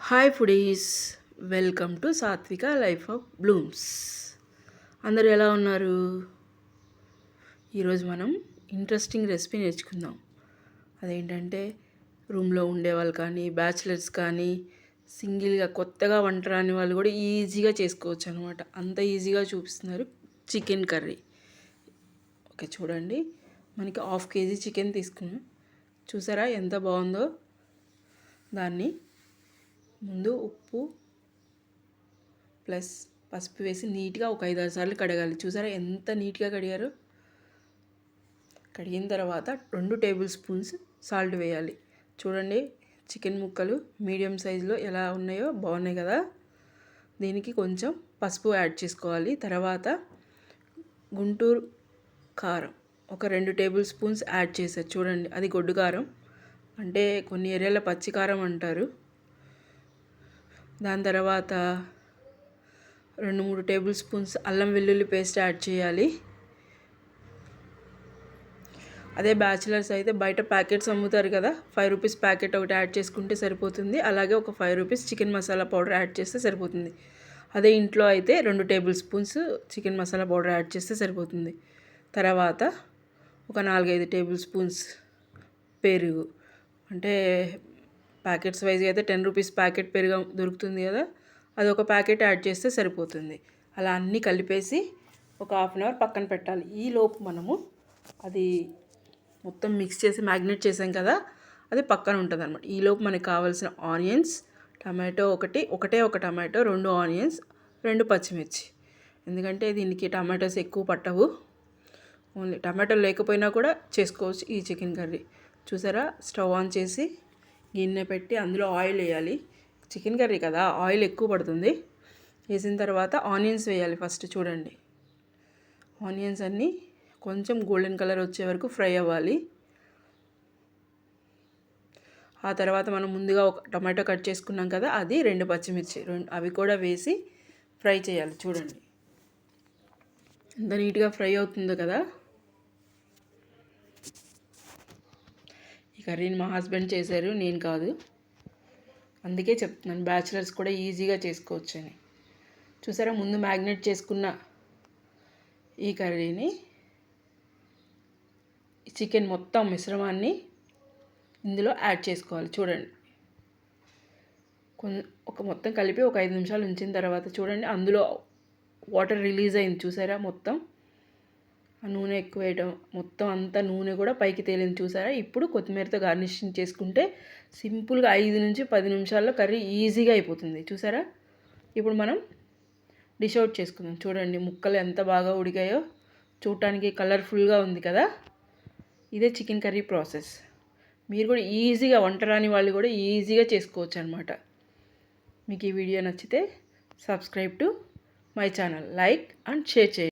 Hi foodies, welcome to సాత్విక life of Bloom's. అందరూ ఎలా ఉన్నారు? ఈరోజు మనం ఇంట్రెస్టింగ్ రెసిపీ నేర్చుకుందాం. అదేంటంటే రూమ్లో ఉండేవాళ్ళు కానీ, బ్యాచిలర్స్ కానీ, సింగిల్గా కొత్తగా వంట రాని వాళ్ళు కూడా ఈజీగా చేసుకోవచ్చు అనమాట. అంత ఈజీగా చూపిస్తున్నారు చికెన్ కర్రీ. ఓకే, చూడండి, మనకి 1/2 kg చికెన్ తీసుకున్నాం. చూసారా ఎంత బాగుందో? దాన్ని ముందు ఉప్పు ప్లస్ పసుపు వేసి నీట్గా ఒక 5-6 సార్లు కడగాలి. చూసారా ఎంత నీట్గా కడిగారు? కడిగిన తర్వాత 2 టేబుల్ స్పూన్స్ సాల్ట్ వేయాలి. చూడండి చికెన్ ముక్కలు మీడియం సైజులో ఎలా ఉన్నాయో, బాగున్నాయి కదా? దీనికి కొంచెం పసుపు యాడ్ చేసుకోవాలి. తర్వాత గుంటూరు కారం ఒక 2 టేబుల్ స్పూన్స్ యాడ్ చేశారు. చూడండి, అది గొడ్డు కారం, అంటే కొన్ని ఏరియాలో పచ్చి కారం అంటారు. దాని తర్వాత 2-3 టేబుల్ స్పూన్స్ అల్లం వెల్లుల్లి పేస్ట్ యాడ్ చేయాలి. అదే బ్యాచిలర్స్ అయితే బయట ప్యాకెట్స్ అమ్ముతారు కదా, 5 రూపీస్ ప్యాకెట్ ఒకటి యాడ్ చేసుకుంటే సరిపోతుంది. అలాగే ఒక 5 rupees chicken masala powder add చేస్తే సరిపోతుంది. అదే ఇంట్లో అయితే 2 table spoons chicken masala powder add చేస్తే సరిపోతుంది. తర్వాత ఒక 4-5 టేబుల్ స్పూన్స్ పెరుగు, అంటే ప్యాకెట్స్ వైజ్గా అయితే 10 రూపీస్ ప్యాకెట్ పెరుగు దొరుకుతుంది కదా, అది ఒక ప్యాకెట్ యాడ్ చేస్తే సరిపోతుంది. అలా అన్నీ కలిపేసి ఒక 1/2 అవర్ పక్కన పెట్టాలి. ఈలోపు మనము అది మొత్తం మిక్స్ చేసి మ్యాగ్నేట్ చేసాం కదా, అది పక్కన ఉంటుంది అనమాట. ఈలోపు మనకు కావాల్సిన ఆనియన్స్, టమాటో ఒకటే ఒక టమాటో, 2 ఆనియన్స్, 2 పచ్చిమిర్చి. ఎందుకంటే దీనికి టమాటోస్ ఎక్కువ పట్టవు, ఓన్లీ టమాటో లేకపోయినా కూడా చేసుకోవచ్చు ఈ చికెన్ కర్రీ. చూసారా, స్టవ్ ఆన్ చేసి గిన్నె పెట్టి అందులో ఆయిల్ వేయాలి. చికెన్ కర్రీ కదా, ఆయిల్ ఎక్కువ పడుతుంది. వేసిన తర్వాత ఆనియన్స్ వేయాలి ఫస్ట్. చూడండి, ఆనియన్స్ అన్నీ కొంచెం గోల్డెన్ కలర్ వచ్చే వరకు ఫ్రై అవ్వాలి. ఆ తర్వాత మనం ముందుగా ఒక టమాటో కట్ చేసుకున్నాం కదా, అది 2 పచ్చిమిర్చి, అవి కూడా వేసి ఫ్రై చేయాలి. చూడండి ఎంత నీట్గా ఫ్రై అవుతుందో కదా. ఈ కర్రీని మా హస్బెండ్ చేశారు, నేను కాదు. అందుకే చెప్తున్నాను, బ్యాచిలర్స్ కూడా ఈజీగా చేసుకోవచ్చు అని. చూసారా, ముందు మ్యాగ్నేట్ చేసుకున్న ఈ కర్రీని, చికెన్ మొత్తం మిశ్రమాన్ని ఇందులో యాడ్ చేసుకోవాలి. చూడండి, ఒక మొత్తం కలిపి ఒక 5 నిమిషాలు ఉంచిన తర్వాత చూడండి, అందులో వాటర్ రిలీజ్ అయింది. చూసారా, మొత్తం ఆ నూనె ఎక్కువ వేయడం, మొత్తం అంతా నూనె కూడా పైకి తేలింది. చూసారా, ఇప్పుడు కొత్తిమీరతో గార్నిషింగ్ చేసుకుంటే సింపుల్గా 5-10 నిమిషాల్లో కర్రీ ఈజీగా అయిపోతుంది. చూసారా, ఇప్పుడు మనం డిష్ అవుట్ చేసుకుందాం. చూడండి ముక్కలు ఎంత బాగా ఉడికాయో, చూడటానికి కలర్ఫుల్గా ఉంది కదా. ఇదే చికెన్ కర్రీ ప్రాసెస్. మీరు కూడా ఈజీగా, వంట రాని వాళ్ళు కూడా ఈజీగా చేసుకోవచ్చు అనమాట. మీకు ఈ వీడియో నచ్చితే subscribe to my channel, like and share చేయండి.